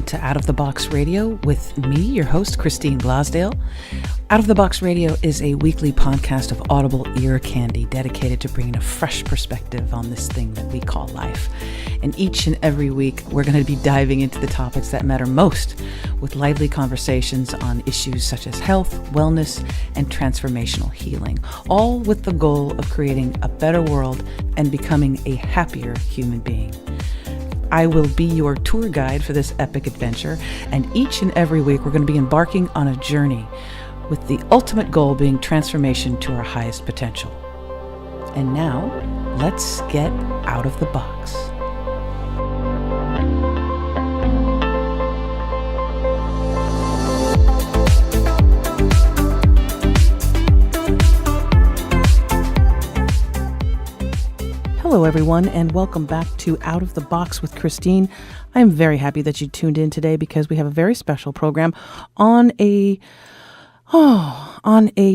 to Out of the Box Radio with me, your host, Christine Glasdale. Out of the Box Radio is a weekly podcast of audible ear candy dedicated to bringing a fresh perspective on this thing that we call life. And each and every week, we're going to be diving into the topics that matter most with lively conversations on issues such as health, wellness, and transformational healing, all with the goal of creating a better world and becoming a happier human being. I will be your tour guide for this epic adventure, and each and every week we're going to be embarking on a journey with the ultimate goal being transformation to our highest potential. And now, let's get out of the box. Hello, everyone, and welcome back to Out of the Box with Christine. I am very happy that you tuned in today because we have a very special program on a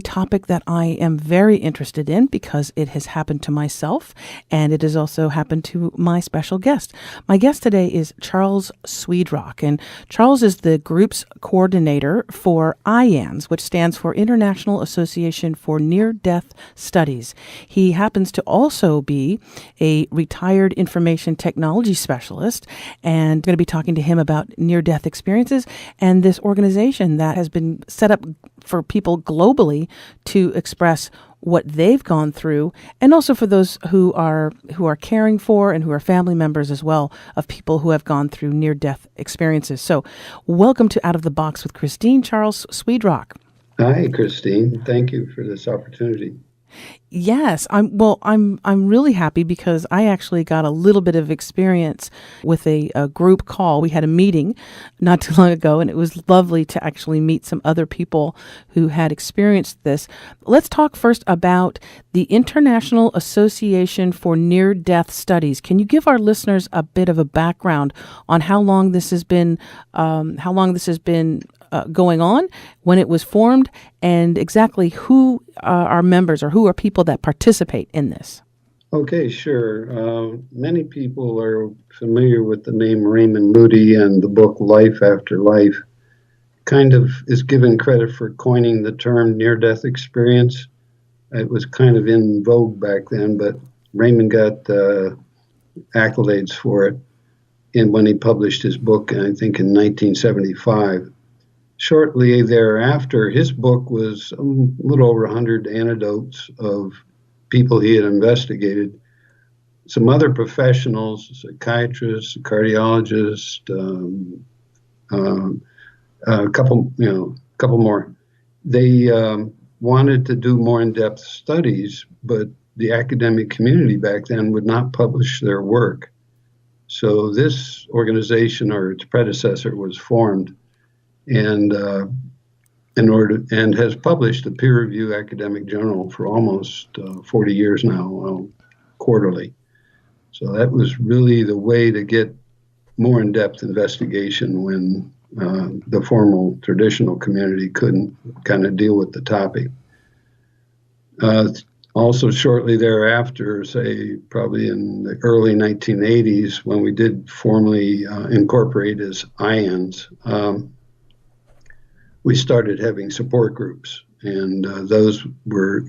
topic that I am very interested in because it has happened to myself and it has also happened to my special guest. My guest today is Charles Swedrock, and Charles is the group's coordinator for IANS, which stands for International Association for Near-Death Studies. He happens to also be a retired information technology specialist, and I'm going to be talking to him about near-death experiences and this organization that has been set up for people globally to express what they've gone through, and also for those who are caring for and who are family members as well of people who have gone through near-death experiences. So welcome to Out of the Box with Christine. Charles Swedrock. Hi, Christine. Thank you for this opportunity. Yes, I'm really happy because I actually got a little bit of experience with a group call. We had a meeting not too long ago, and it was lovely to actually meet some other people who had experienced this. Let's talk first about the International Association for Near-Death Studies. Can you give our listeners a bit of a background on how long this has been going on, when it was formed, and exactly who are members or who are people that participate in this? Okay, sure. Many people are familiar with the name Raymond Moody, and the book Life After Life kind of is given credit for coining the term near-death experience. It was kind of in vogue back then, but Raymond got accolades for it when he published his book, I think in 1975. Shortly thereafter, his book was a little over 100 anecdotes of people he had investigated. Some other professionals, psychiatrists, cardiologists, a couple more. They wanted to do more in-depth studies, but the academic community back then would not publish their work. So this organization, or its predecessor, was formed, and has published a peer-reviewed academic journal for almost 40 years now, quarterly. So that was really the way to get more in-depth investigation when the formal traditional community couldn't kind of deal with the topic. Also shortly thereafter, say probably in the early 1980s, when we did formally incorporate as IANS, we started having support groups, and those were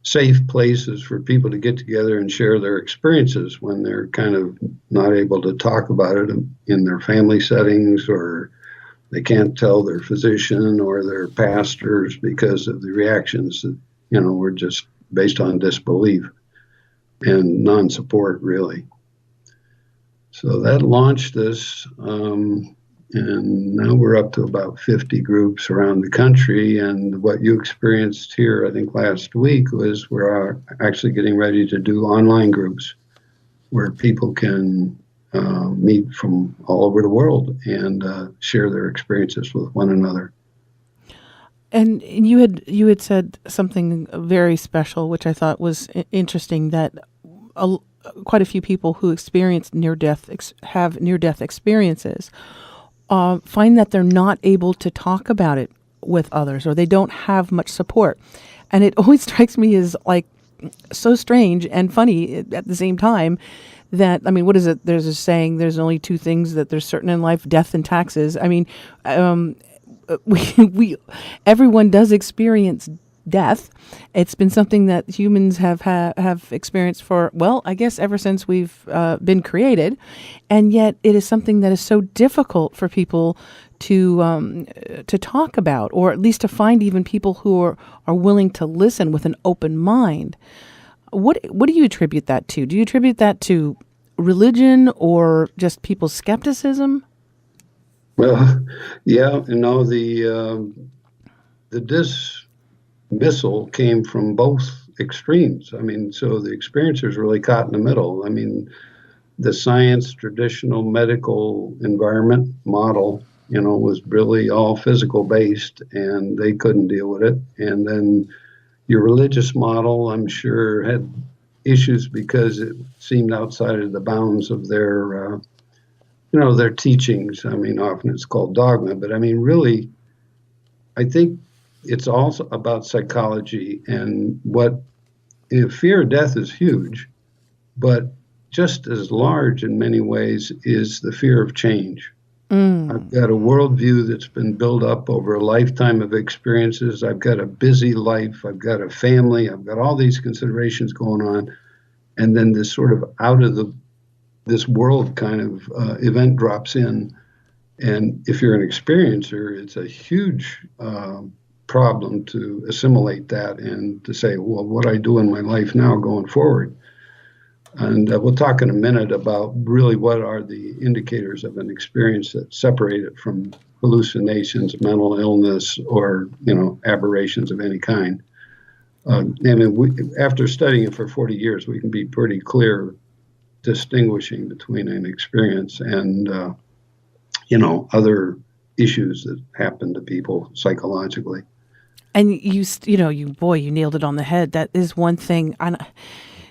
safe places for people to get together and share their experiences when they're kind of not able to talk about it in their family settings, or they can't tell their physician or their pastors because of the reactions that, were just based on disbelief and non-support, really. So that launched us. And now we're up to about 50 groups around the country. And what you experienced here, I think last week, was we're actually getting ready to do online groups where people can meet from all over the world and share their experiences with one another. And you had said something very special, which I thought was interesting, that quite a few people who experience have near-death experiences find that they're not able to talk about it with others, or they don't have much support. And it always strikes me as like so strange and funny at the same time that, I mean, what is it? There's a saying, there's only two things that there's certain in life, death and taxes. I mean, we everyone does experience death. It's been something that humans have experienced for, well, I guess ever since we've been created, and yet it is something that is so difficult for people to talk about, or at least to find even people who are willing to listen with an open mind. What do you attribute that to? Do you attribute that to religion or just people's skepticism? Well, yeah, the dismissal came from both extremes. I mean, so the experiencers really caught in the middle. I mean, the science, traditional medical environment model, was really all physical based, and they couldn't deal with it. And then your religious model, I'm sure, had issues because it seemed outside of the bounds of their teachings. I mean, often it's called dogma, but I mean, really, I think it's also about psychology and fear of death is huge, but just as large in many ways is the fear of change. I've got a worldview that's been built up over a lifetime of experiences. I've got a busy life. I've got a family. I've got all these considerations going on. And then this sort of out of this world kind of event drops in. And if you're an experiencer, it's a huge problem to assimilate that and to say, well, what do I do in my life now going forward? And we'll talk in a minute about really what are the indicators of an experience that separate it from hallucinations, mental illness, or aberrations of any kind. I mean, after studying it for 40 years, we can be pretty clear distinguishing between an experience and other issues that happen to people psychologically. And you nailed it on the head. That is one thing.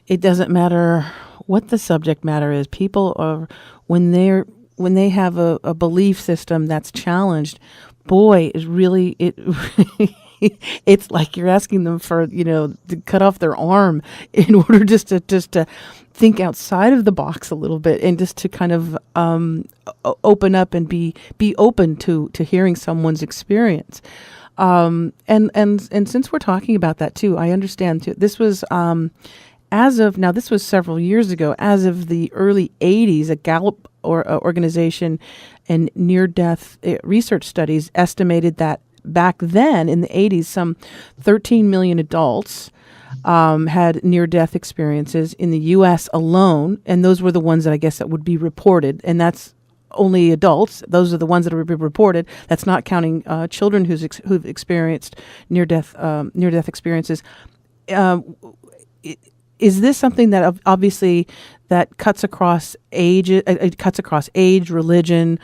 It doesn't matter what the subject matter is. People are, when they have a belief system that's challenged, boy, is really it. It's like you're asking them for to cut off their arm in order just to think outside of the box a little bit, and just to kind of open up and be open to hearing someone's experience. And since we're talking about that too, I understand too. This was this was several years ago. As of the early 80s, a Gallup organization and near-death research studies estimated that back then in the 80s, some 13 million adults had near-death experiences in the U.S. alone, and those were the ones that I guess that would be reported, and that's only adults. Those are the ones that are reported. That's not counting children who've experienced near-death experiences. Is this something that obviously that cuts across age? It cuts across age, religion,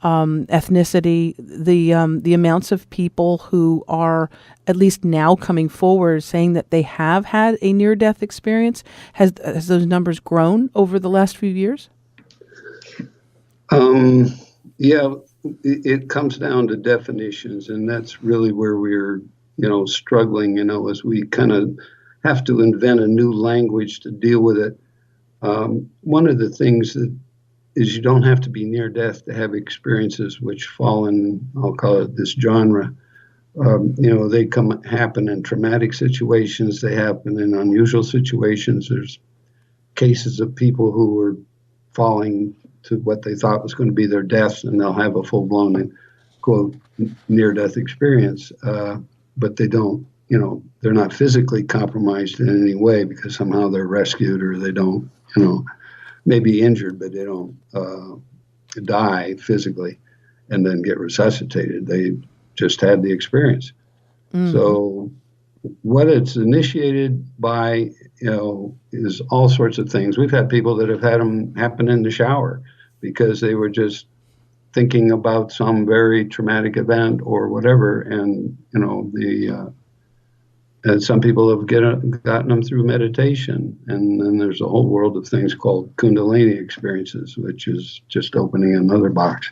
ethnicity. The amounts of people who are at least now coming forward saying that they have had a near-death experience, has those numbers grown over the last few years? Yeah, it comes down to definitions, and that's really where we're struggling. As we kind of have to invent a new language to deal with it. One of the things that is you don't have to be near death to have experiences which fall in, I'll call it this genre. They happen in traumatic situations. They happen in unusual situations. There's cases of people who were falling to what they thought was going to be their death, and they'll have a full-blown, quote, near-death experience, but they don't. They're not physically compromised in any way because somehow they're rescued, or they don't, maybe injured, but they don't die physically and then get resuscitated. They just had the experience. Mm-hmm. So what it's initiated by, is all sorts of things. We've had people that have had them happen in the shower because they were just thinking about some very traumatic event or whatever, and and some people have gotten them through meditation. And then there's a whole world of things called Kundalini experiences, which is just opening another box.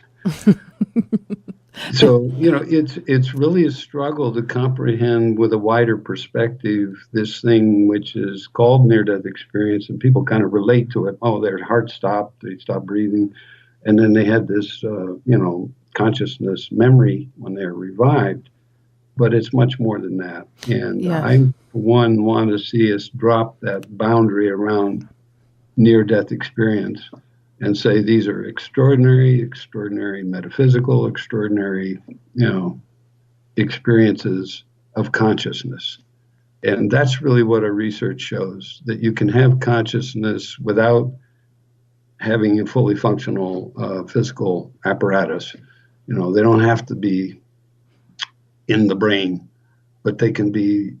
So, it's really a struggle to comprehend with a wider perspective this thing which is called near-death experience, and people kind of relate to it. Oh, their heart stopped, they stopped breathing, and then they had this, consciousness memory when they're revived. But it's much more than that. And Yes. I, for one, want to see us drop that boundary around near-death experience and say these are extraordinary, extraordinary metaphysical, extraordinary, experiences of consciousness. And that's really what our research shows, that you can have consciousness without having a fully functional physical apparatus. They don't have to be in the brain, but they can be,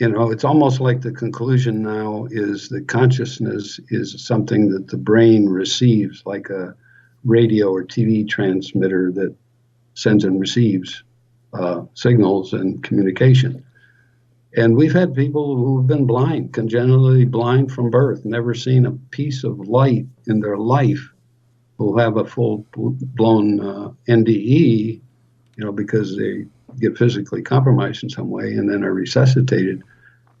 it's almost like the conclusion now is that consciousness is something that the brain receives, like a radio or TV transmitter that sends and receives signals and communication. And we've had people who have been blind, congenitally blind from birth, never seen a piece of light in their life, who have a full-blown NDE, because they get physically compromised in some way and then are resuscitated.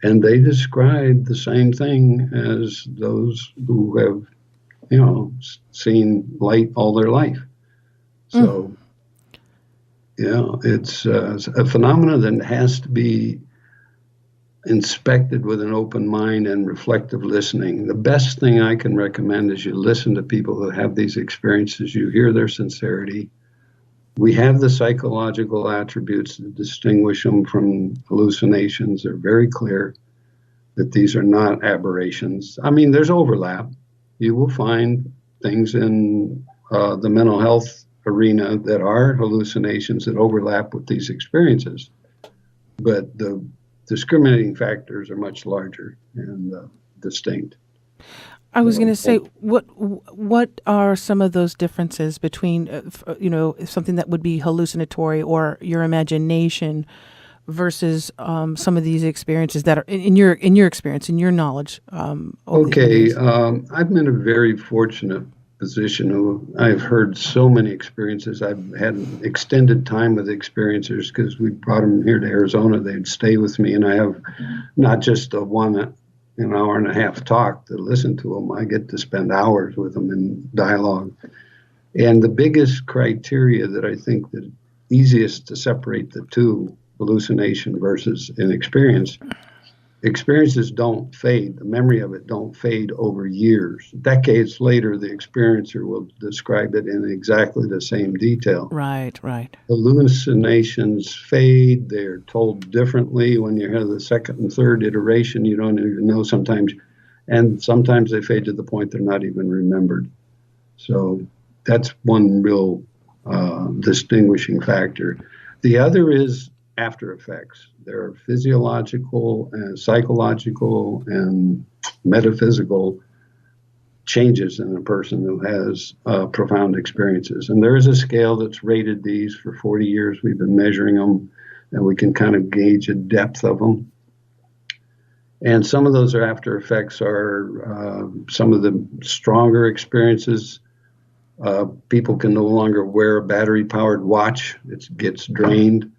And they describe the same thing as those who have, seen light all their life. So, it's a phenomenon that has to be inspected with an open mind and reflective listening. The best thing I can recommend is you listen to people who have these experiences, you hear their sincerity. We have the psychological attributes that distinguish them from hallucinations. They're very clear that these are not aberrations. I mean, there's overlap. You will find things in the mental health arena that are hallucinations that overlap with these experiences. But the discriminating factors are much larger and distinct. I was going to say, what are some of those differences between, something that would be hallucinatory or your imagination versus some of these experiences that are in your experience, in your knowledge? Okay, I'm in a very fortunate position. I've heard so many experiences. I've had extended time with experiencers because we brought them here to Arizona. They'd stay with me, and I have not just an hour and a half talk to listen to them. I get to spend hours with them in dialogue. And the biggest criteria that I think that easiest to separate the two, hallucination versus an experience, experiences don't fade. The memory of it don't fade over years. Decades later, the experiencer will describe it in exactly the same detail. Right. Hallucinations fade. They're told differently when you have the second and third iteration. You don't even know sometimes. And sometimes they fade to the point they're not even remembered. So that's one real distinguishing factor. The other is after effects. There are physiological and psychological and metaphysical changes in a person who has profound experiences. And there is a scale that's rated these for 40 years. We've been measuring them, and we can kind of gauge the depth of them. And some of those after effects are some of the stronger experiences. People can no longer wear a battery-powered watch. It gets drained.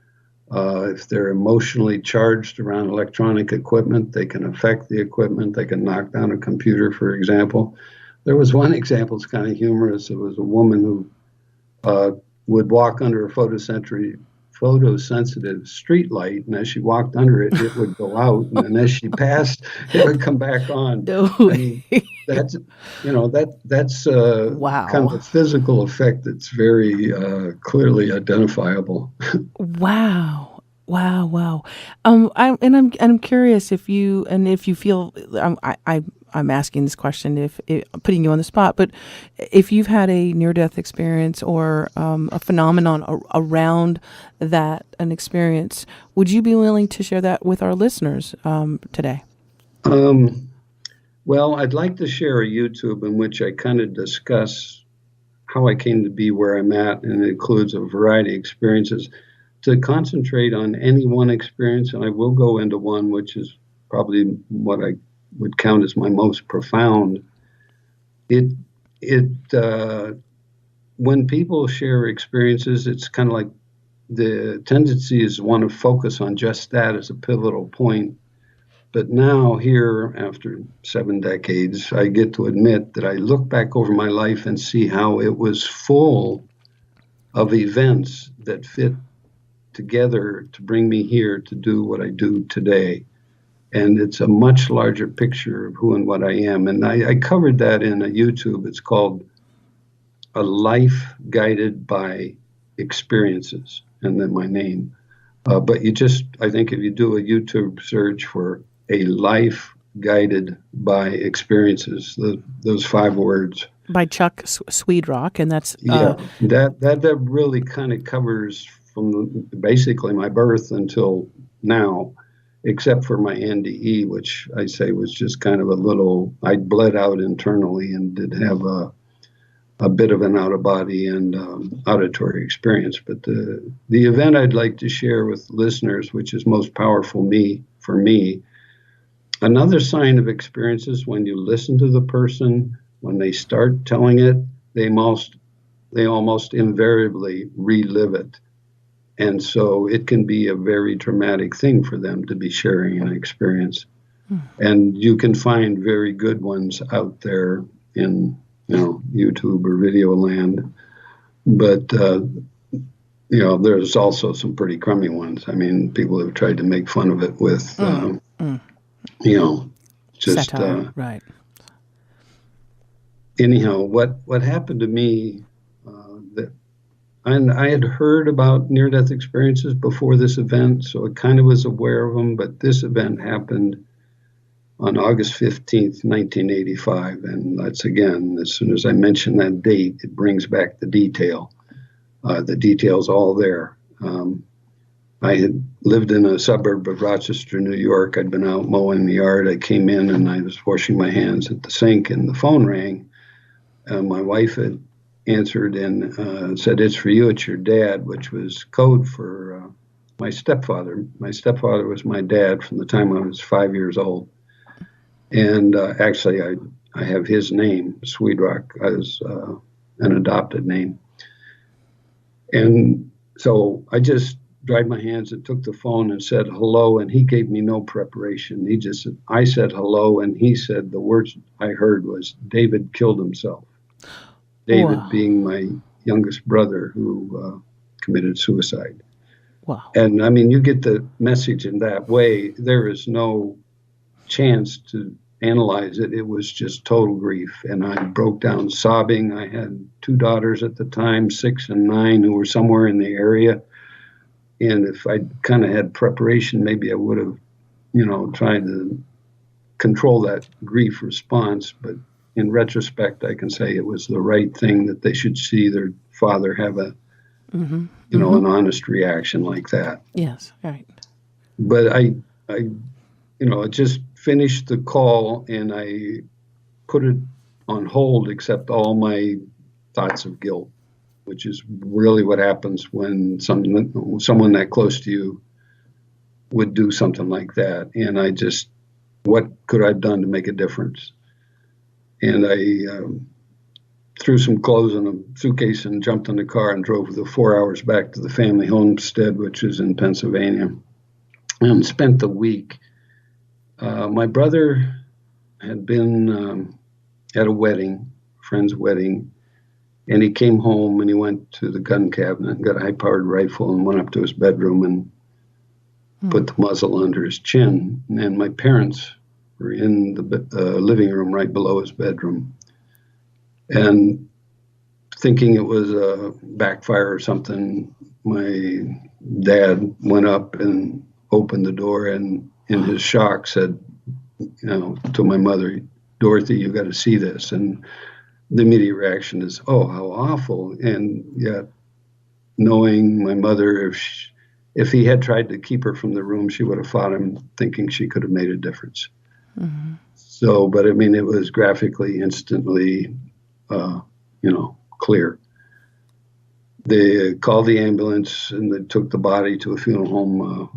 If they're emotionally charged around electronic equipment, they can affect the equipment. They can knock down a computer, for example. There was one example, it's kind of humorous. It was a woman who would walk under a photosensitive street light, and as she walked under it, it would go out, and then as she passed, it would come back on. No. I mean, that's Wow. kind of a physical effect that's very clearly identifiable. Wow. I'm curious if you feel, I'm asking this question if putting you on the spot, but if you've had a near-death experience or a phenomenon around that, an experience, would you be willing to share that with our listeners today? Well, I'd like to share a YouTube in which I kind of discuss how I came to be where I'm at, and it includes a variety of experiences. To concentrate on any one experience, and I will go into one which is probably what I would count as my most profound. When people share experiences, it's kind of like the tendency is want to focus on just that as a pivotal point. But now, here, after 7 decades, I get to admit that I look back over my life and see how it was full of events that fit together to bring me here to do what I do today. And it's a much larger picture of who and what I am. And I covered that in a YouTube. It's called A Life Guided by Experiences, and then my name. But I think if you do a YouTube search for A Life Guided by Experiences, those 5 words. By Chuck Swedrock, and that's... that really kind of covers from basically my birth until now, except for my NDE, which I say was just kind of I bled out internally and did have a bit of an out-of-body and auditory experience. But the event I'd like to share with listeners, which is most powerful for me, another sign of experiences when you listen to the person, when they start telling it, they almost invariably relive it. And so it can be a very traumatic thing for them to be sharing an experience. And you can find very good ones out there in YouTube or video land. But, there's also some pretty crummy ones. I mean, people have tried to make fun of it with, just... satire, right. Anyhow, what happened to me, and I had heard about near-death experiences before this event, so I kind of was aware of them, but this event happened on August 15th, 1985, and that's, again, as soon as I mention that date, it brings back the detail. The detail's all there. I had lived in a suburb of Rochester, New York. I'd been out mowing the yard. I came in and I was washing my hands at the sink, and the phone rang. My wife had answered and said, "It's for you, it's your dad," which was code for my stepfather. My stepfather was my dad from the time I was 5 years old. And actually, I have his name, Swedrock, as an adopted name. And so I just dried my hands and took the phone and said hello, and he gave me no preparation. I said hello, and he said the words I heard was, "David killed himself." David being my youngest brother who committed suicide. Wow. And I mean, you get the message in that way. There is no chance to analyze it. It was just total grief. And I broke down sobbing. I had 2 daughters at the time, 6 and 9, who were somewhere in the area. And if I'd kind of had preparation, maybe I would have, tried to control that grief response. But in retrospect, I can say it was the right thing that they should see their father have an honest reaction like that. Yes, right. But I just finished the call and I put it on hold, except all my thoughts of guilt, which is really what happens when someone that close to you would do something like that. And what could I have done to make a difference? And I threw some clothes in a suitcase and jumped in the car and drove the 4 hours back to the family homestead, which is in Pennsylvania, and spent the week. My brother had been at a wedding, a friend's wedding, and he came home and he went to the gun cabinet and got a high-powered rifle and went up to his bedroom and put the muzzle under his chin. And my parents were in the living room right below his bedroom. And thinking it was a backfire or something, my dad went up and opened the door and in his shock said, to my mother, "Dorothy, you got to see this." And the immediate reaction is, "Oh, how awful." And yet knowing my mother, if he had tried to keep her from the room, she would have fought him, thinking she could have made a difference. Mm-hmm. So, but I mean, it was graphically, instantly, clear. They called the ambulance and they took the body to a funeral home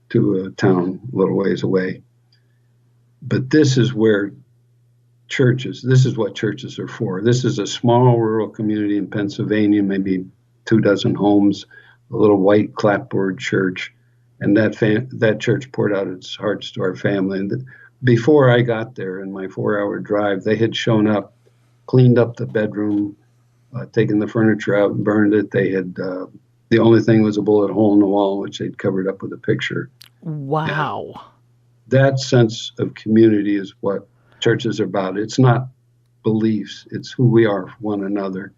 to a town a little ways away. But this is what churches are for. This is a small rural community in Pennsylvania, maybe 24 homes. a little white clapboard church, and that church poured out its hearts to our family. And before I got there, in my 4-hour drive, they had shown up, cleaned up the bedroom, taken the furniture out and burned it. They had the only thing was a bullet hole in the wall, which they'd covered up with a picture. Wow. And that sense of community is what churches are about. It's not beliefs, it's who we are for one another.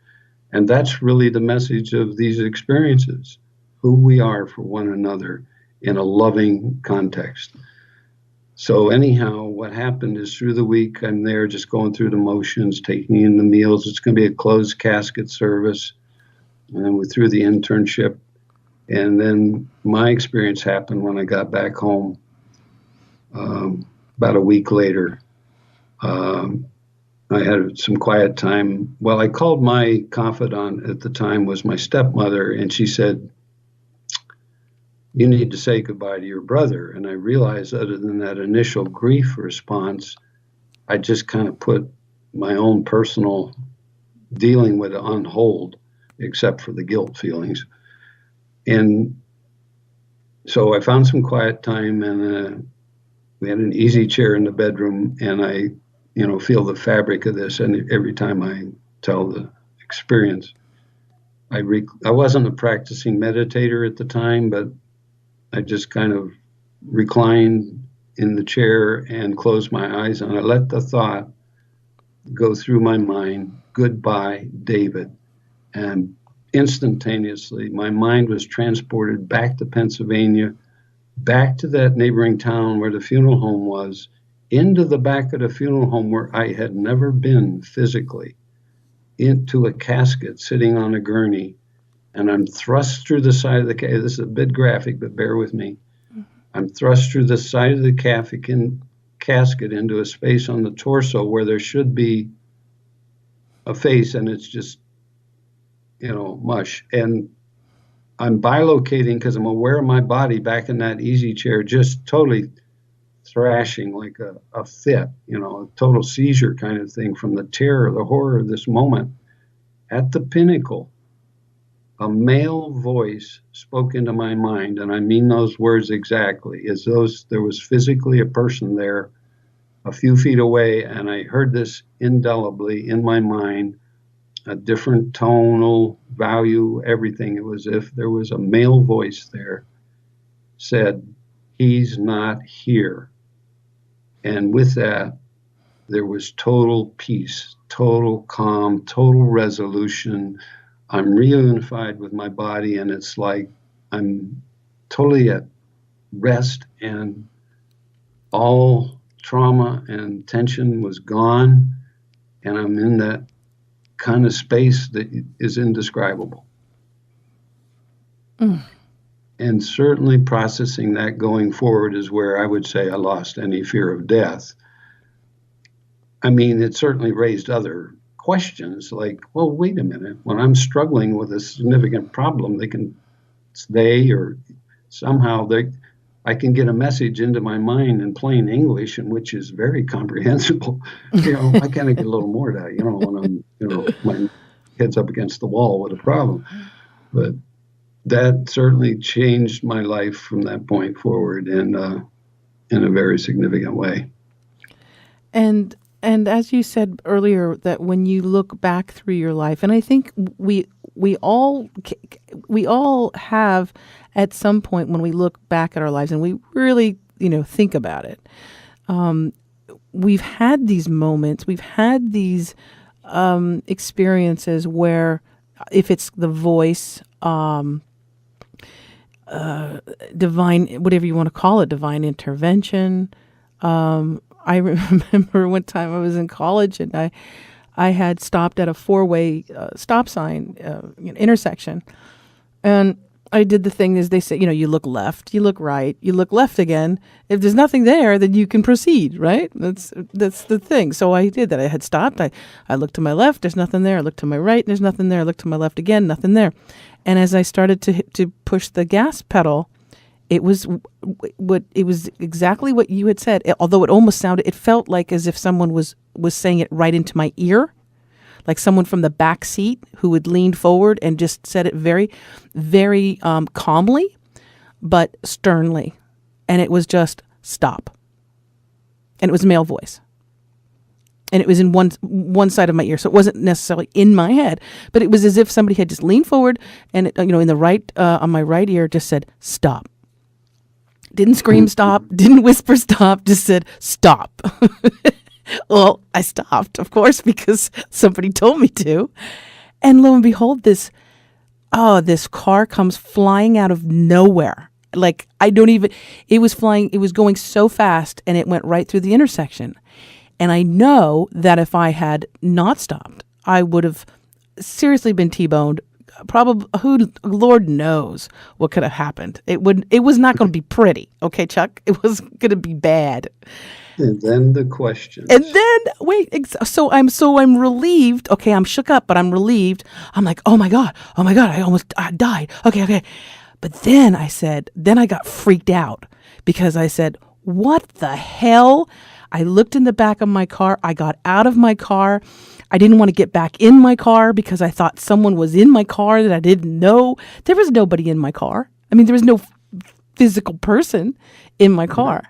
And that's really the message of these experiences, who we are for one another in a loving context. So anyhow, what happened is through the week, I'm there just going through the motions, taking in the meals. It's going to be a closed casket service. And then we're through the internship. And then my experience happened when I got back home about a week later. I had some quiet time. Well, I called my confidant at the time, was my stepmother, and she said, "You need to say goodbye to your brother." And I realized, other than that initial grief response, I just kind of put my own personal dealing with it on hold, except for the guilt feelings. And so I found some quiet time, and we had an easy chair in the bedroom, and I feel the fabric of this. And every time I tell the experience, I wasn't a practicing meditator at the time, but I just kind of reclined in the chair and closed my eyes, and I let the thought go through my mind, "Goodbye, David." And instantaneously, my mind was transported back to Pennsylvania, back to that neighboring town where the funeral home was, into the back of the funeral home where I had never been physically, into a casket sitting on a gurney. And I'm thrust through the side of the casket. This is a bit graphic, but bear with me. I'm thrust through the side of the casket into a space on the torso where there should be a face, and it's just, mush. And I'm bilocating because I'm aware of my body back in that easy chair, just totally thrashing like a fit, a total seizure kind of thing from the terror, the horror of this moment. At the pinnacle, a male voice spoke into my mind, and I mean those words exactly, as though there was physically a person there a few feet away, and I heard this indelibly in my mind, a different tonal value, everything. It was as if there was a male voice there, said, "He's not here." And with that, there was total peace, total calm, total resolution. I'm reunified with my body, and it's like I'm totally at rest, and all trauma and tension was gone, and I'm in that kind of space that is indescribable. And certainly processing that going forward is where I would say I lost any fear of death. I mean, it certainly raised other questions like, well, wait a minute, when I'm struggling with a significant problem, I can get a message into my mind in plain English, and which is very comprehensible. I kind of get a little more of that, when I'm, my head's up against the wall with a problem. But that certainly changed my life from that point forward, and in a very significant way. And as you said earlier, that when you look back through your life, and I think we all have at some point when we look back at our lives and we really think about it, we've had these moments, we've had these experiences where, if it's the voice, divine, whatever you want to call it, divine intervention. I remember one time I was in college, and I had stopped at a 4-way stop sign intersection, and I did the thing as they say, you look left, you look right, you look left again. If there's nothing there, then you can proceed, right? That's the thing. So I did that. I had stopped. I looked to my left, there's nothing there. I looked to my right, there's nothing there. I looked to my left again, nothing there. And as I started to push the gas pedal, it was exactly what you had said. Although it almost sounded, it felt like as if someone was saying it right into my ear. like someone from the back seat who had leaned forward and just said it very, very calmly, but sternly. And it was just, stop. And it was a male voice. And it was in one side of my ear, so it wasn't necessarily in my head, but it was as if somebody had just leaned forward and it, in the right on my right ear just said stop. Didn't scream stop, didn't whisper stop, just said stop. Well, I stopped, of course, because somebody told me to, and lo and behold, this car comes flying out of nowhere. Like it was flying. It was going so fast, and it went right through the intersection. And I know that if I had not stopped, I would have seriously been T-boned. Probably, Lord knows what could have happened. It was not going to be pretty. Okay, Chuck? It was going to be bad. And then the questions. And then, wait, so I'm relieved. Okay, I'm shook up, but I'm relieved. I'm like, oh my God, I died. Okay. But then I got freaked out because I said, what the hell? I looked in the back of my car. I got out of my car. I didn't want to get back in my car because I thought someone was in my car that I didn't know. There was nobody in my car. I mean, there was no physical person in my car.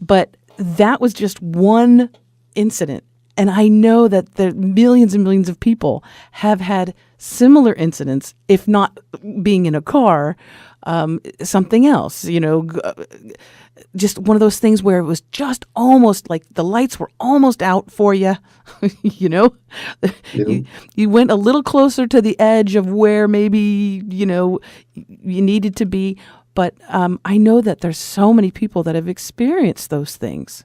But that was just one incident. And I know that there millions and millions of people have had similar incidents, if not being in a car, something else, just one of those things where it was just almost like the lights were almost out for you, Yeah. You went a little closer to the edge of where maybe, you needed to be. But I know that there's so many people that have experienced those things.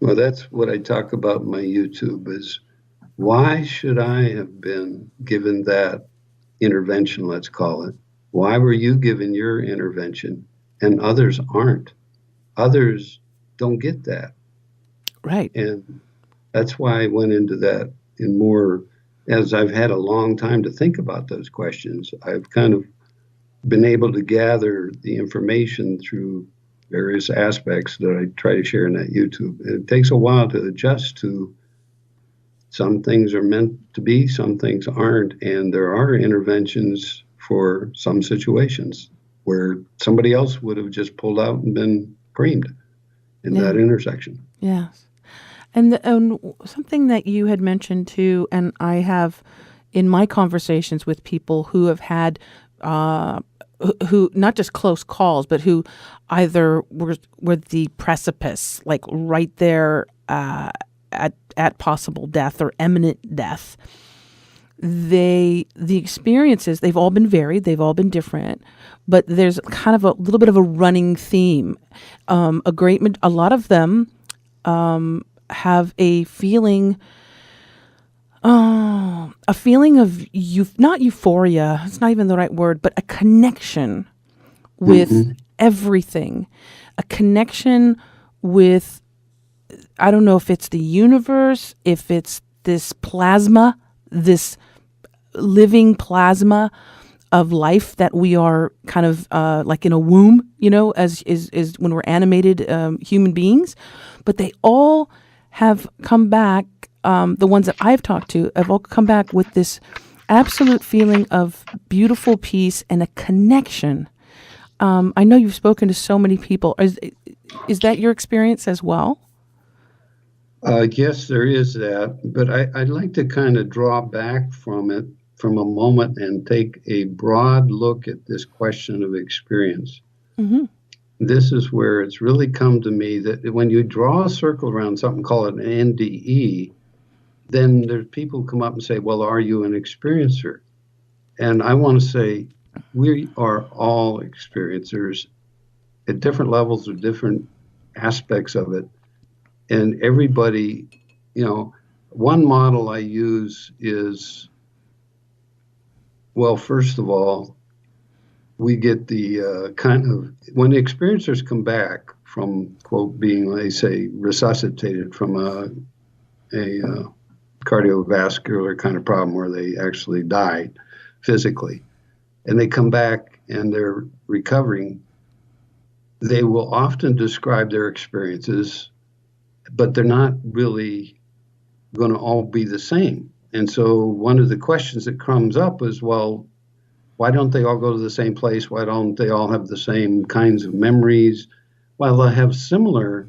Well, that's what I talk about in my YouTube is why should I have been given that intervention, let's call it? Why were you given your intervention and others aren't? Others don't get that. Right. And that's why I went into that in more, as I've had a long time to think about those questions. I've kind of been able to gather the information through various aspects that I try to share in that YouTube. And it takes a while to adjust to some things are meant to be, some things aren't. And there are interventions for some situations where somebody else would have just pulled out and been creamed in that intersection. Yes. And something that you had mentioned too, and I have in my conversations with people who have had who not just close calls, but who either were the precipice, like right there at possible death or imminent death. The experiences, they've all been varied, they've all been different, but there's kind of a little bit of a running theme. A lot of them have a feeling of not euphoria, it's not even the right word, but a connection with everything, a connection with, I don't know if it's the universe, if it's this plasma, this living plasma of life that we are kind of like in a womb, as is when we're animated human beings. But they all have come back, the ones that I've talked to have all come back with this absolute feeling of beautiful peace and a connection. I know you've spoken to so many people. Is that your experience as well? Yes, there is that, but I'd like to kind of draw back from it from a moment and take a broad look at this question of experience. Mm-hmm. This is where it's really come to me that when you draw a circle around something called an NDE, then there's people come up and say, well, are you an experiencer? And I want to say we are all experiencers at different levels or different aspects of it. And everybody, one model I use is, well, first of all, we get the kind of, when the experiencers come back from, quote, being, they say, resuscitated from a cardiovascular kind of problem where they actually died physically, and they come back and they're recovering, they will often describe their experiences, but they're not really going to all be the same. And so one of the questions that comes up is, well, why don't they all go to the same place? Why don't they all have the same kinds of memories? Well, they have similar,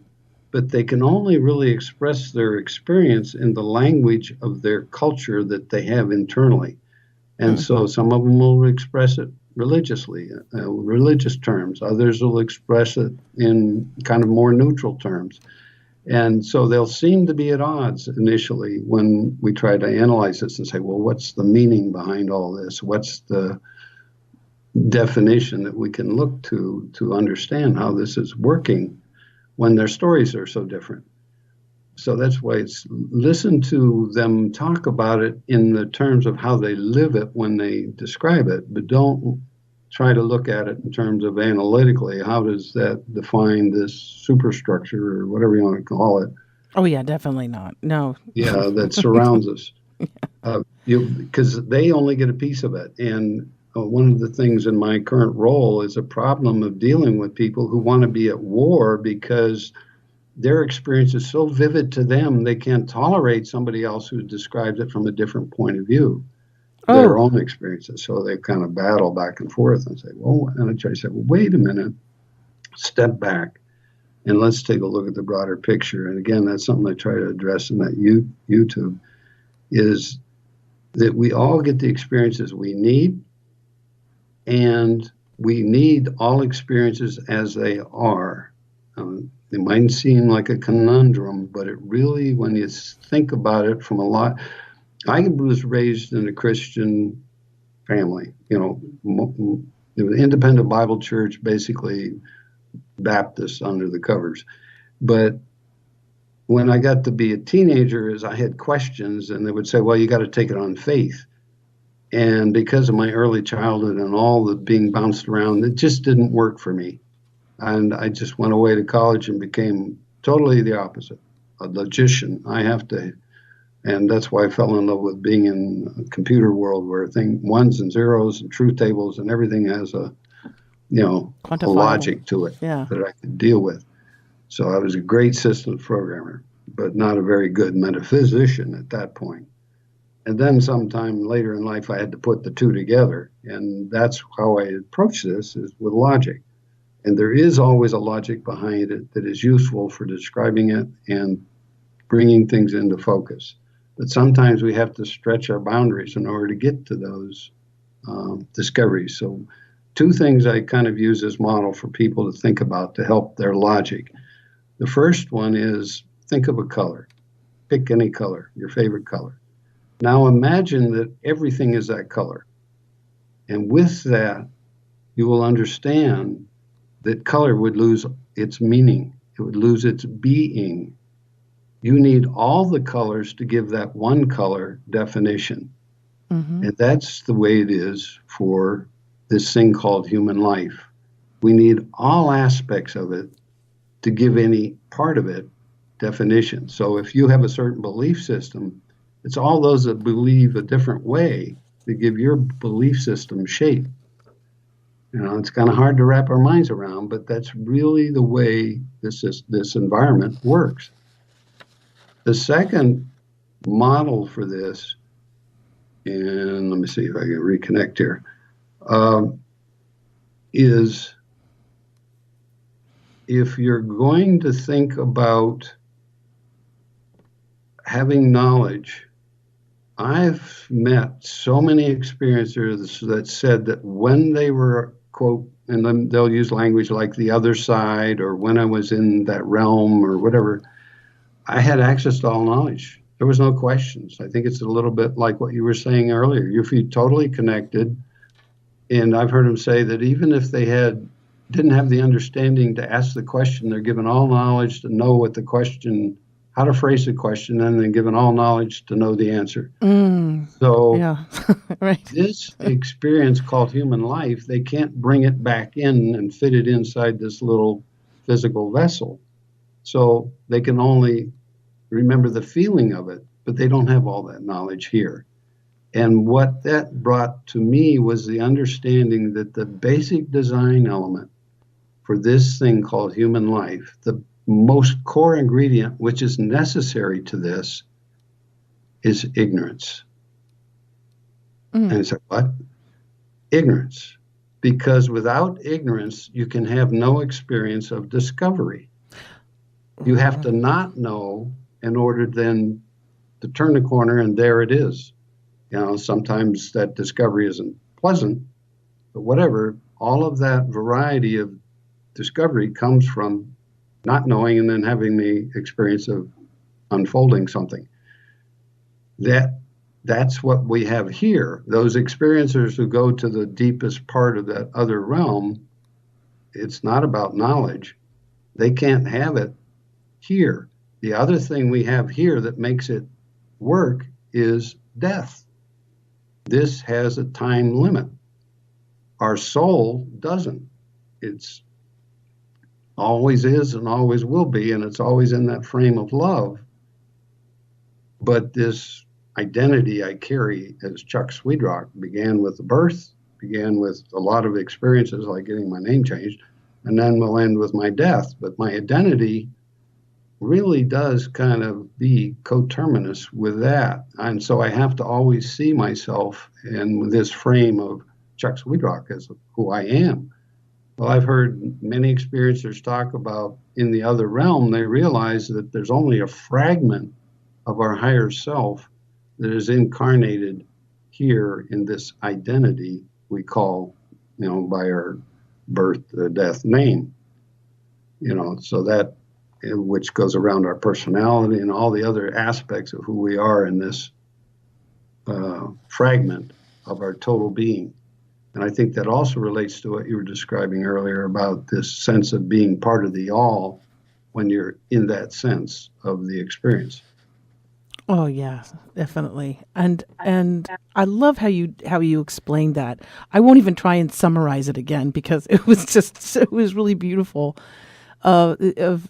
but they can only really express their experience in the language of their culture that they have internally. And so some of them will express it religiously, religious terms. Others will express it in kind of more neutral terms. And so they'll seem to be at odds initially when we try to analyze this and say, well, what's the meaning behind all this? What's the definition that we can look to understand how this is working when their stories are so different? So that's why it's listen to them talk about it in the terms of how they live it when they describe it, but don't try to look at it in terms of analytically. How does that define this superstructure or whatever you want to call it? Oh, yeah, definitely not. No. Yeah, that surrounds us. Because they only get a piece of it. And one of the things in my current role is a problem of dealing with people who want to be at war because their experience is so vivid to them, they can't tolerate somebody else who describes it from a different point of view, their own experiences. So they kind of battle back and forth and say, well, and I try to say, well, wait a minute, step back, and let's take a look at the broader picture. And again, that's something I try to address in that YouTube, is that we all get the experiences we need, and we need all experiences as they are. It might seem like a conundrum, but it really, when you think about it from a lot, I was raised in a Christian family, it was an independent Bible church, basically Baptist under the covers. But when I got to be a teenager, I had questions, and they would say, well, you got to take it on faith. And because of my early childhood and all the being bounced around, it just didn't work for me. And I just went away to college and became totally the opposite, a logician. And that's why I fell in love with being in a computer world where ones and zeros and truth tables and everything has a logic to it that I could deal with. So I was a great systems programmer, but not a very good metaphysician at that point. And then sometime later in life, I had to put the two together. And that's how I approach this, is with logic. And there is always a logic behind it that is useful for describing it and bringing things into focus. But sometimes we have to stretch our boundaries in order to get to those discoveries. So two things I kind of use as model for people to think about to help their logic. The first one is think of a color. Pick any color, your favorite color. Now imagine that everything is that color. And with that, you will understand that color would lose its meaning. It would lose its being. You need all the colors to give that one color definition. Mm-hmm. And that's the way it is for this thing called human life. We need all aspects of it to give any part of it definition. So if you have a certain belief system, it's all those that believe a different way that give your belief system shape. It's kind of hard to wrap our minds around, but that's really the way this environment works. The second model for this, and let me see if I can reconnect here, is if you're going to think about having knowledge, I've met so many experiencers that said that when they were, quote, and then they'll use language like the other side, or when I was in that realm or whatever, I had access to all knowledge. There was no questions. I think it's a little bit like what you were saying earlier. You feel totally connected. And I've heard them say that even if they didn't have the understanding to ask the question, they're given all knowledge to know what the question, how to phrase the question, and then given all knowledge to know the answer. So yeah. Right. This experience called human life, they can't bring it back in and fit it inside this little physical vessel. So they can only remember the feeling of it, but they don't have all that knowledge here. And what that brought to me was the understanding that the basic design element for this thing called human life, the most core ingredient, which is necessary to this, is ignorance. And I said, what? Ignorance. Because without ignorance, you can have no experience of discovery. You have to not know in order then to turn the corner, and there it is. Sometimes that discovery isn't pleasant, but whatever, all of that variety of discovery comes from not knowing and then having the experience of unfolding something. That's what we have here. Those experiencers who go to the deepest part of that other realm, it's not about knowledge. They can't have it here. The other thing we have here that makes it work is death. This has a time limit. Our soul doesn't. It's always is and always will be, and it's always in that frame of love. But this identity I carry as Chuck Swedrock began with the birth, began with a lot of experiences like getting my name changed, and then will end with my death. But my identity really does kind of be coterminous with that. And so I have to always see myself in this frame of Chuck Swedrock as who I am. Well, I've heard many experiencers talk about in the other realm, they realize that there's only a fragment of our higher self that is incarnated here in this identity we call, by our birth, death, name. So that, which goes around our personality and all the other aspects of who we are in this fragment of our total being. And I think that also relates to what you were describing earlier about this sense of being part of the all when you're in that sense of the experience. Oh yeah, definitely. And I love how you explained that. I won't even try and summarize it again because it was really beautiful. Of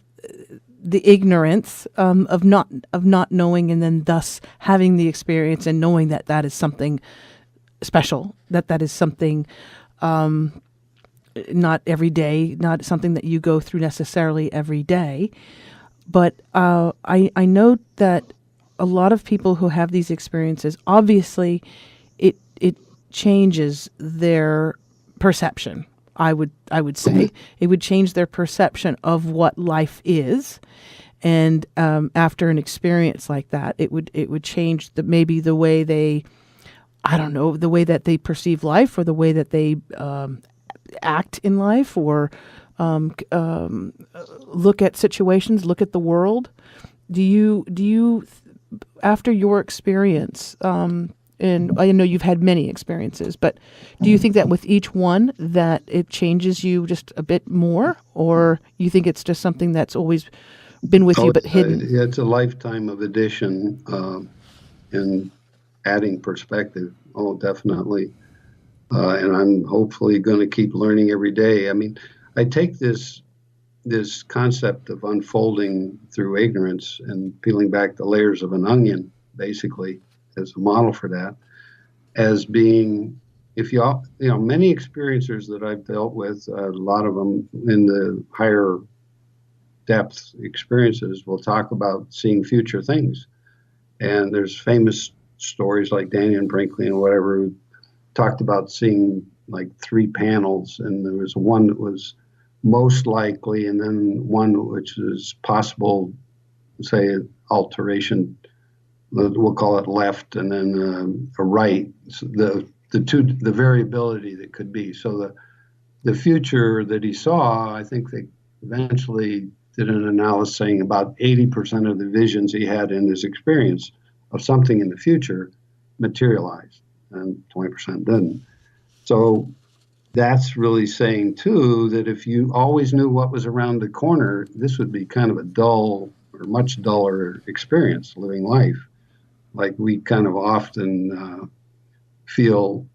the ignorance of not knowing, and then thus having the experience and knowing that is something special, that is something not every day, not something that you go through necessarily every day. But I know that a lot of people who have these experiences, obviously, it changes their perception. I would say it would change their perception of what life is, and after an experience like that, it would change maybe the way they, I don't know, the way that they perceive life, or the way that they act in life, or look at situations, look at the world. Do you after your experience, and I know you've had many experiences, but do you think that with each one that it changes you just a bit more, or you think it's just something that's always been with you but hidden? It's a lifetime of addition and adding perspective. Oh, definitely. And I'm hopefully going to keep learning every day. I mean, I take this concept of unfolding through ignorance and peeling back the layers of an onion, basically, as a model for that, as being, many experiencers that I've dealt with, a lot of them in the higher depth experiences will talk about seeing future things. And there's famous stories like Daniel Brinkley and whatever who talked about seeing like 3 panels, and there was one that was most likely, and then one which is possible, say, alteration, we'll call it left, and then a right. So the variability that could be. So the future that he saw, I think they eventually did an analysis saying about 80% of the visions he had in his experience of something in the future materialized, and 20% didn't. So that's really saying, too, that if you always knew what was around the corner, this would be kind of a dull or much duller experience living life. Like we kind of often feel,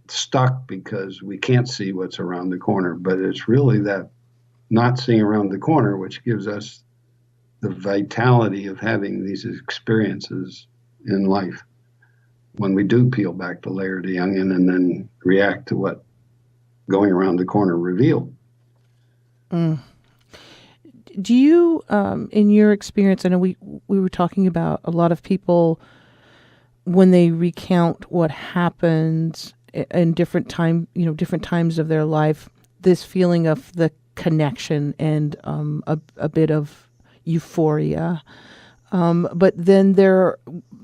stuck because we can't see what's around the corner. But it's really that not seeing around the corner which gives us the vitality of having these experiences in life, when we do peel back the layer of the onion and then react to what going around the corner revealed. Do you, in your experience, I know we were talking about a lot of people when they recount what happened in different different times of their life, this feeling of the connection and a bit of euphoria. But then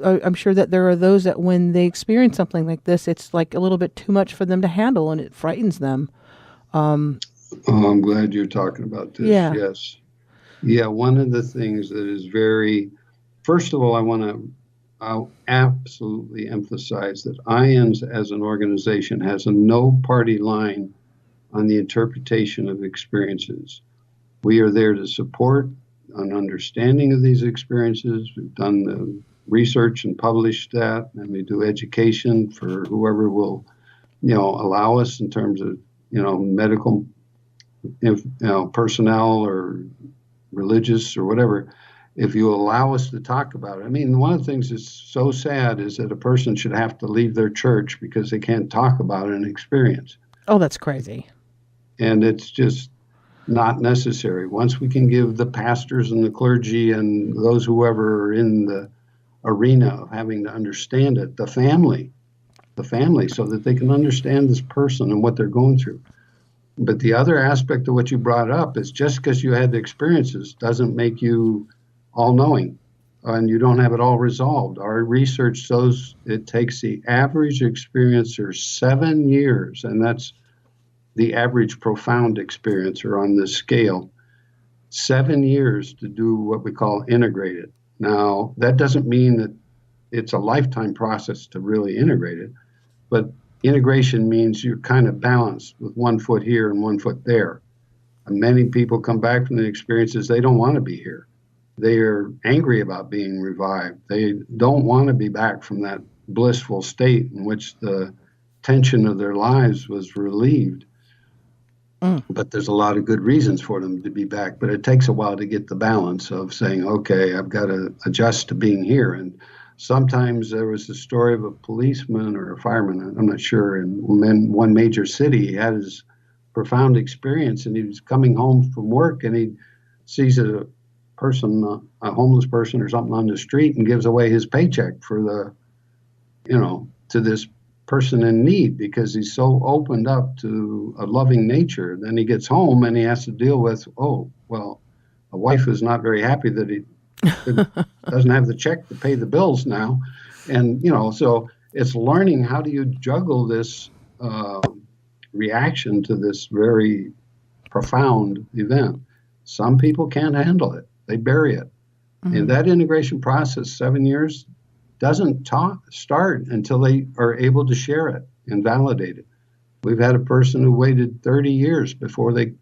I'm sure that there are those that when they experience something like this, it's like a little bit too much for them to handle and it frightens them. Oh, I'm glad you're talking about this. Yeah. Yes. Yeah, one of the things that is first of all, I'll absolutely emphasize that IANDS as an organization has a no party line on the interpretation of experiences. We are there to support an understanding of these experiences. We've done the research and published that, and we do education for whoever will, allow us in terms of, medical, personnel or religious or whatever. If you allow us to talk about it. I mean, one of the things that's so sad is that a person should have to leave their church because they can't talk about an experience. Oh, that's crazy. And it's just not necessary. Once we can give the pastors and the clergy and those whoever are in the arena of having to understand it, the family, so that they can understand this person and what they're going through. But the other aspect of what you brought up is just because you had the experiences doesn't make you all-knowing, and you don't have it all resolved. Our research shows it takes the average experiencer 7 years, and that's the average profound experiencer on this scale, 7 years to do what we call integrated. Now, that doesn't mean that it's a lifetime process to really integrate it, but integration means you're kind of balanced with 1 foot here and 1 foot there. And many people come back from the experiences, they don't want to be here. They are angry about being revived. They don't want to be back from that blissful state in which the tension of their lives was relieved. But there's a lot of good reasons for them to be back. But it takes a while to get the balance of saying, okay, I've got to adjust to being here. And sometimes there was a story of a policeman or a fireman, I'm not sure, in one major city. He had his profound experience, and he was coming home from work, and he sees a homeless person or something on the street, and gives away his paycheck for to this person in need because he's so opened up to a loving nature. Then he gets home and he has to deal with, a wife is not very happy that he doesn't have the check to pay the bills now. And, so it's learning how do you juggle this reaction to this very profound event. Some people can't handle it. They bury it. And that integration process, 7 years, doesn't start until they are able to share it and validate it. We've had a person who waited 30 years before they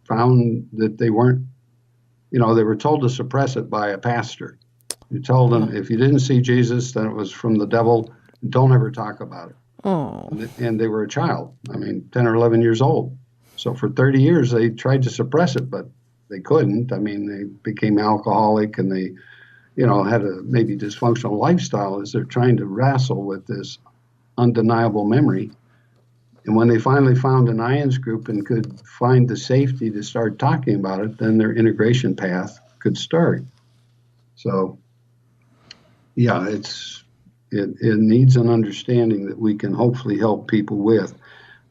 found that they weren't, they were told to suppress it by a pastor. You told them if you didn't see Jesus, then it was from the devil. Don't ever talk about it. Oh. And they were a child, 10 or 11 years old. So for 30 years, they tried to suppress it, but they couldn't. They became alcoholic, and they, had a maybe dysfunctional lifestyle as they're trying to wrestle with this undeniable memory. And when they finally found an IANDS group and could find the safety to start talking about it, then their integration path could start. So, yeah, it needs an understanding that we can hopefully help people with.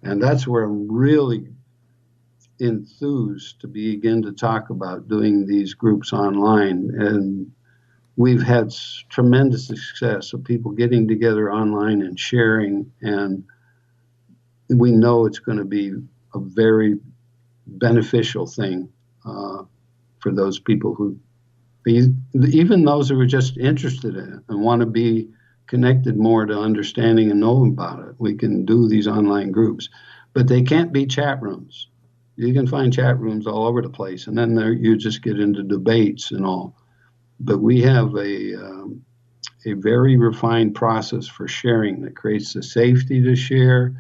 And that's where I'm really enthused to begin to talk about doing these groups online. And we've had tremendous success of people getting together online and sharing, and we know it's going to be a very beneficial thing for those people even those who are just interested in it and want to be connected more to understanding and knowing about it. We can do these online groups, but they can't be chat rooms. You can find chat rooms all over the place, and then you just get into debates and all. But we have a very refined process for sharing that creates the safety to share,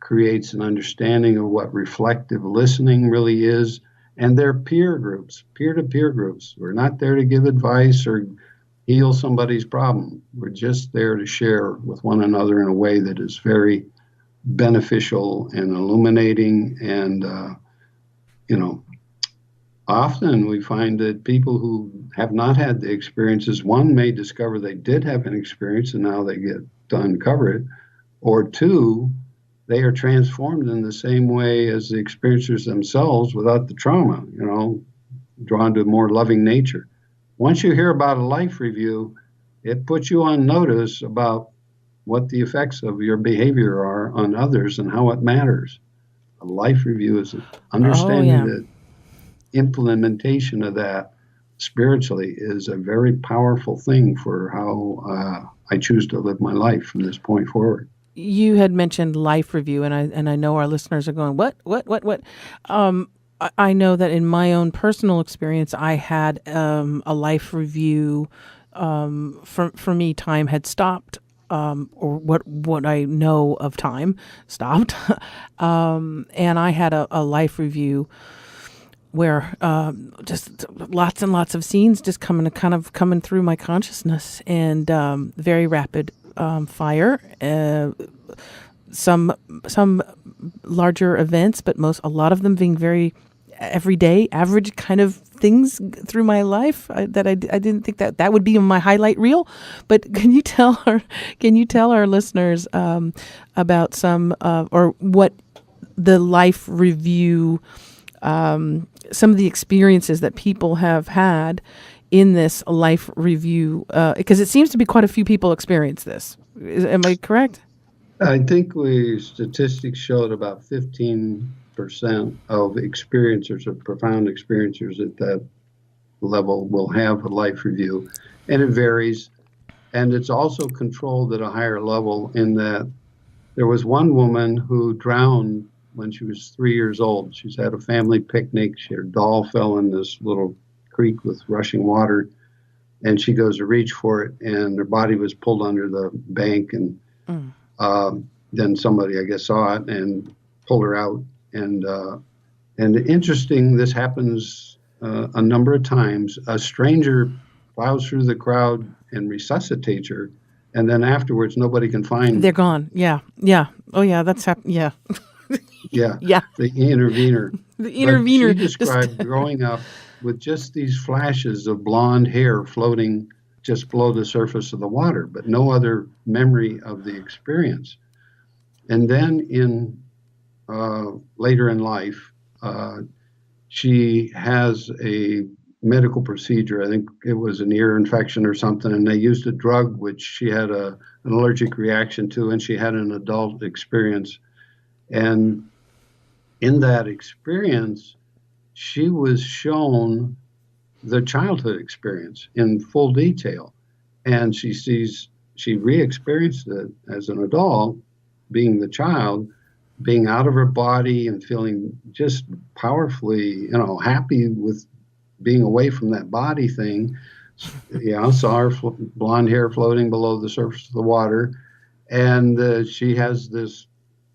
creates an understanding of what reflective listening really is, and they're peer groups, peer-to-peer groups. We're not there to give advice or heal somebody's problem. We're just there to share with one another in a way that is very beneficial and illuminating and, Often we find that people who have not had the experiences, one may discover they did have an experience and now they get to uncover it, or two, they are transformed in the same way as the experiencers themselves without the trauma, drawn to a more loving nature. Once you hear about a life review, it puts you on notice about what the effects of your behavior are on others and how it matters. A life review is Oh, understanding yeah. that implementation of that spiritually is a very powerful thing for how I choose to live my life from this point forward. You had mentioned life review, and I know our listeners are going, what? I know that in my own personal experience, I had a life review. For me, time had stopped, or what I know of time stopped, and I had a life review where just lots and lots of scenes just coming through my consciousness, and very rapid fire. Some larger events, but a lot of them being very everyday, average kind of things through my life that I didn't think that would be in my highlight reel. But can you tell our listeners about some or what the life review, some of the experiences that people have had in this life review, because it seems to be quite a few people experience this. Am I correct? I think statistics show that about 15% of experiencers, of profound experiencers at that level, will have a life review. And it varies. And it's also controlled at a higher level in that there was one woman who drowned when she was 3 years old. She's had a family picnic. Her doll fell in this little creek with rushing water, and she goes to reach for it, and her body was pulled under the bank, and then somebody, I guess, saw it and pulled her out. And interesting, this happens a number of times. A stranger plows through the crowd and resuscitates her, and then afterwards, nobody can find. They're gone. Yeah, yeah. Oh, yeah. That's happened. Yeah, Yeah, yeah. the intervener. The But she intervener described just growing up with just these flashes of blonde hair floating just below the surface of the water, but no other memory of the experience. And then in later in life, she has a medical procedure. I think it was an ear infection or something, and they used a drug which she had an allergic reaction to, and she had an adult experience. And in that experience, she was shown the childhood experience in full detail. And she re experienced it as an adult, being the child, being out of her body and feeling just powerfully, happy with being away from that body thing. Yeah, I saw her blonde hair floating below the surface of the water. And she has this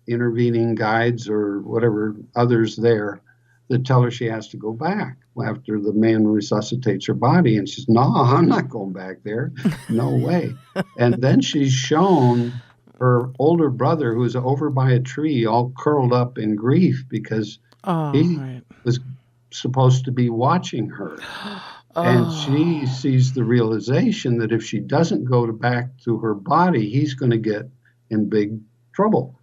intervening guides or whatever others there that tell her she has to go back after the man resuscitates her body. And she's, no, I'm not going back there. No way. And then she's shown her older brother, who's over by a tree, all curled up in grief because he right. was supposed to be watching her. And she Oh, sees the realization that if she doesn't go back to her body, he's going to get in big trouble.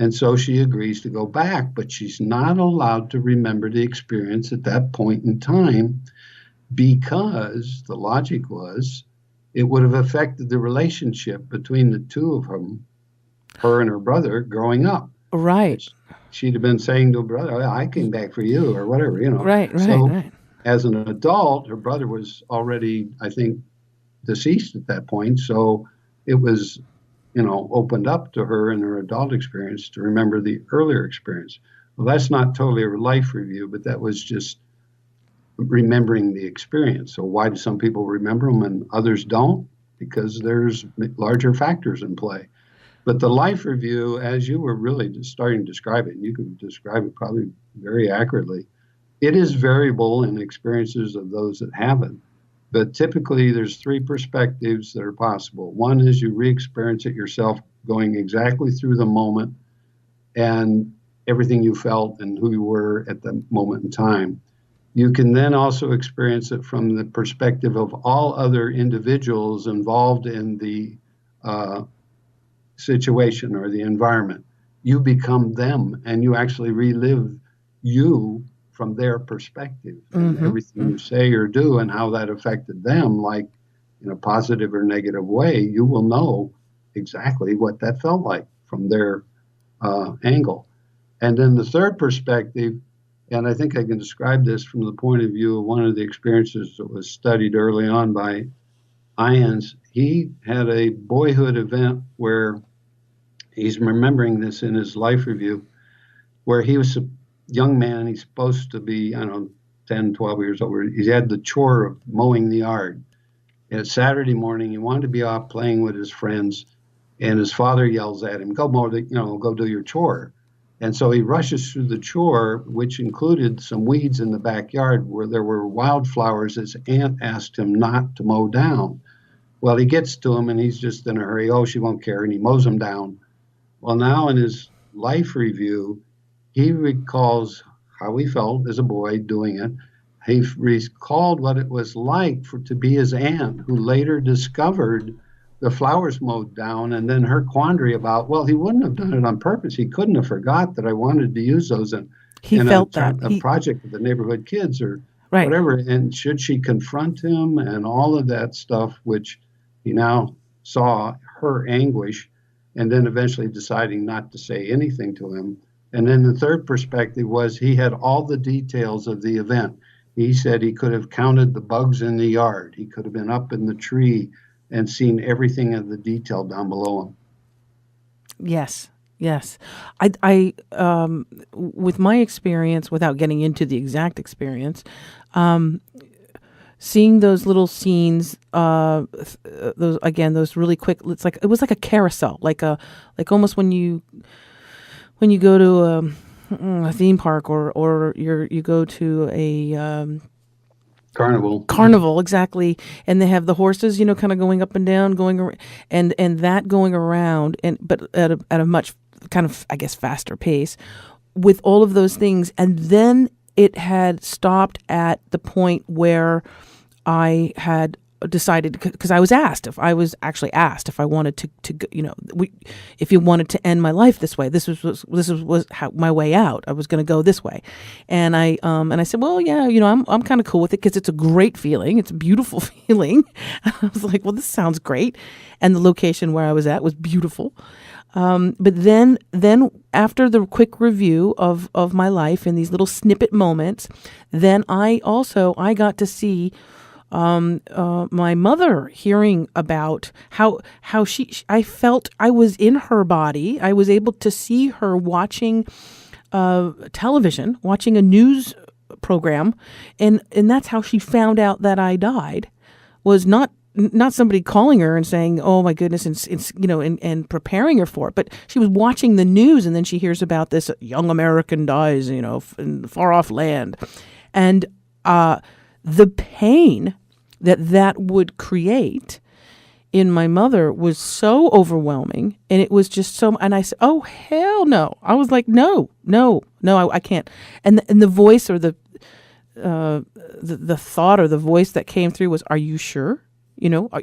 And so she agrees to go back, but she's not allowed to remember the experience at that point in time because the logic was it would have affected the relationship between the two of them, her and her brother, growing up. right, She'd have been saying to her brother, "Oh, I came back for you," or whatever. right, So right. as an adult, her brother was already, I think, deceased at that point. So it was opened up to her in her adult experience to remember the earlier experience. Well, that's not totally a life review, but that was just remembering the experience. So why do some people remember them and others don't? Because there's larger factors in play. But the life review, as you were really just starting to describe it, and you can describe it probably very accurately, it is variable in experiences of those that have it. But typically, there's three perspectives that are possible. One is you re-experience it yourself, going exactly through the moment and everything you felt and who you were at the moment in time. You can then also experience it from the perspective of all other individuals involved in the uh, situation or the environment. You become them and you actually relive you from their perspective and Mm-hmm. everything you say or do and how that affected them, like in a positive or negative way, you will know exactly what that felt like from their angle. And then the third perspective, and I think I can describe this from the point of view of one of the experiences that was studied early on by Ians. He had a boyhood event where he's remembering this in his life review, where he was a young man. He's supposed to be, I don't know, 10, 12 years old. He had the chore of mowing the yard. And it's Saturday morning. He wanted to be off playing with his friends. And his father yells at him, go mow go do your chore. And so he rushes through the chore, which included some weeds in the backyard where there were wildflowers his aunt asked him not to mow down. Well, he gets to them and he's just in a hurry. Oh, she won't care. And he mows them down. Well, now in his life review, he recalls how he felt as a boy doing it. He recalled what it was like to be his aunt, who later discovered the flowers mowed down, and then her quandary about, well, he wouldn't have done it on purpose. He couldn't have forgot that I wanted to use those He in felt that. a project with the neighborhood kids or Right. whatever. And should she confront him and all of that stuff, which he now saw her anguish, and then eventually deciding not to say anything to him. And then the third perspective was he had all the details of the event. He said he could have counted the bugs in the yard. He could have been up in the tree and seen everything of the detail down below him. Yes. Yes. With my experience, without getting into the exact experience, seeing those little scenes, those really quick, it was like a carousel, like almost when you go to a theme park or you go to a carnival, exactly, and they have the horses, kind of going up and down, and that going around, but at a much kind of, I guess, faster pace, with all of those things, and then it had stopped at the point where I had decided, because I was asked if I wanted to if you wanted to end my life this way, this was how my way out. I was going to go this way, and I said, well, yeah, I'm kind of cool with it because it's a great feeling, it's a beautiful feeling. I was like, well, this sounds great, and the location where I was at was beautiful. But then after the quick review of my life in these little snippet moments, then I got to see my mother, hearing about how I felt I was in her body. I was able to see her watching television, watching a news program, and that's how she found out that I died. Was not somebody calling her and saying, "Oh my goodness," and preparing her for it, but she was watching the news, and then she hears about this young American dies, in far off land, and the pain that would create in my mother was so overwhelming, and it was just so. And I said, "Oh hell no!" I was like, "No, I can't." And the voice or the thought or the voice that came through was, "Are you sure? Are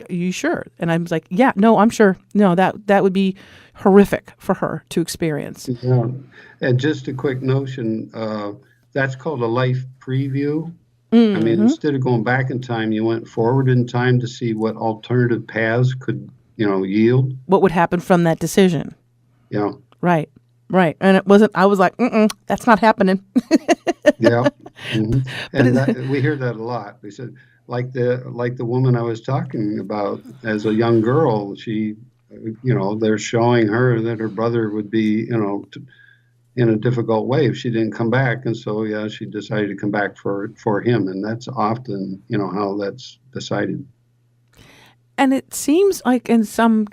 you sure?" And I was like, "Yeah, no, I'm sure. No, that would be horrific for her to experience." Yeah. And just a quick notion, that's called a life preview. Mm-hmm. I mean, instead of going back in time, you went forward in time to see what alternative paths could, yield. What would happen from that decision? Yeah. Right. And it wasn't. I was like, that's not happening. Yeah. Mm-hmm. And we hear that a lot. We said, like the woman I was talking about as a young girl, she, they're showing her that her brother would be, in a difficult way if she didn't come back. And so, yeah, she decided to come back for him. And that's often, how that's decided. And it seems like in some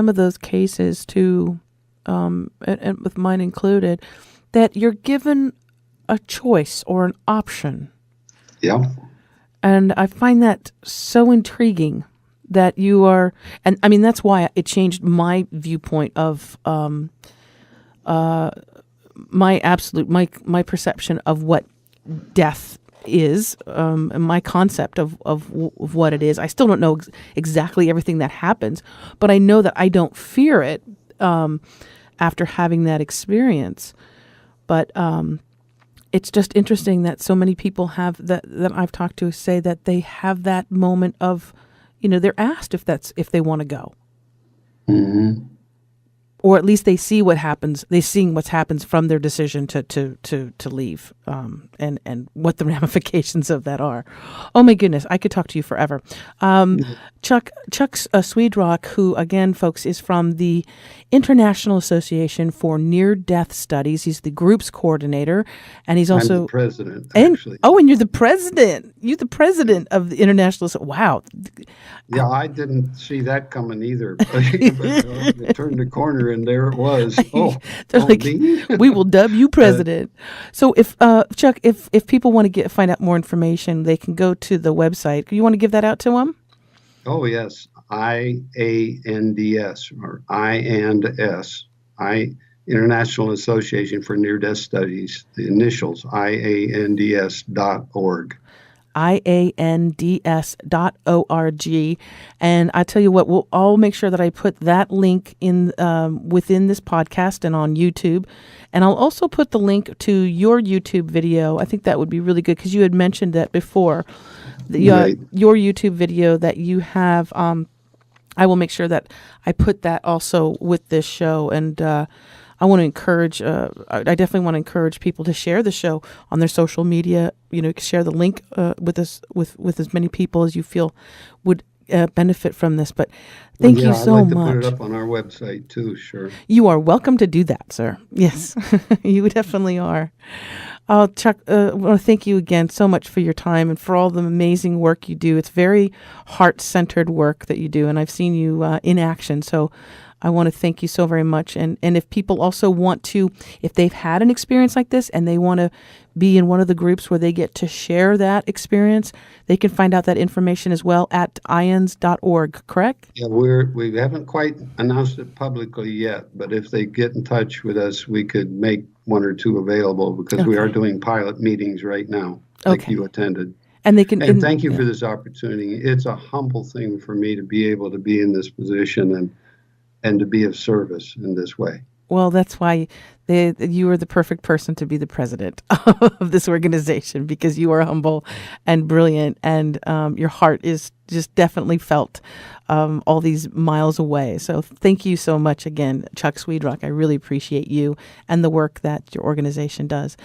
of those cases too, and with mine included, that you're given a choice or an option. Yeah. And I find that so intriguing that you are, and I mean, that's why it changed my viewpoint of, my perception of what death is, and my concept of what it is. I still don't know exactly everything that happens, but I know that I don't fear it after having that experience. But it's just interesting that so many people have that I've talked to say that they have that moment of, they're asked if they want to go. Mm-hmm. Or at least they see what happens. They see what happens from their decision to leave, and what the ramifications of that are. Oh my goodness, I could talk to you forever. CHUCK SWEDROCK, who again, folks, is from the International Association for Near-Death Studies. He's the group's coordinator, and he's also I'm the president. Actually, and you're the president. You're the president of the International. Wow. Yeah, I didn't see that coming either. But I turned the corner and there it was. They're like, we will dub you president. So if Chuck, if people want to find out more information, they can go to the website. You want to give that out to them? Oh yes, IANDS or IANDS, International Association for Near-Death Studies. The initials IANDS.org. IANDS.org. And I tell you what, I'll make sure that I put that link in within this podcast and on YouTube. And I'll also put the link to your YouTube video. I think that would be really good because you had mentioned that before. Right. Your YouTube video that you have, I will make sure that I put that also with this show. And I want to encourage, I definitely want to encourage people to share the show on their social media. Share the link with us, with as many people as you feel would benefit from this. But thank you so much. I'd like to put it up on our website too, sure. You are welcome to do that, sir. Yes, you definitely are. Chuck, I want to thank you again so much for your time and for all the amazing work you do. It's very heart-centered work that you do, and I've seen you in action. So I want to thank you so very much. And if people also want to, if they've had an experience like this and they want to be in one of the groups where they get to share that experience, they can find out that information as well at IANDS.org, correct? Yeah, we haven't quite announced it publicly yet, but if they get in touch with us, we could make one or two available because we are doing pilot meetings right now, like you attended. And they can. And thank you for this opportunity. It's a humble thing for me to be able to be in this position and to be of service in this way. Well, that's why you are the perfect person to be the president of this organization, because you are humble and brilliant, and your heart is just definitely felt all these miles away. So thank you so much again, CHUCK SWEDROCK. I really appreciate you and the work that your organization does.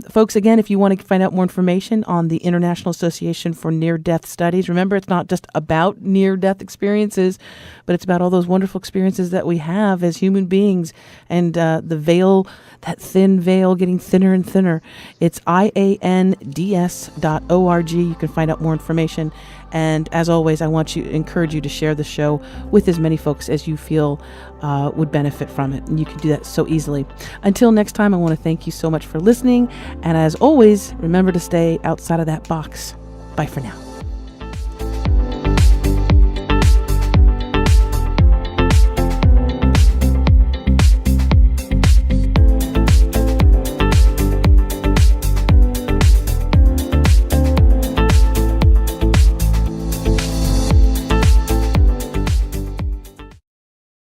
Folks, again, if you want to find out more information on the International Association for Near-Death Studies, remember, it's not just about near-death experiences, but it's about all those wonderful experiences that we have as human beings, and the veil, that thin veil getting thinner and thinner. It's IANDS.org. You can find out more information. And as always, I want to encourage you to share the show with as many folks as you feel would benefit from it. And you can do that so easily. Until next time, I want to thank you so much for listening. And as always, remember to stay outside of that box. Bye for now.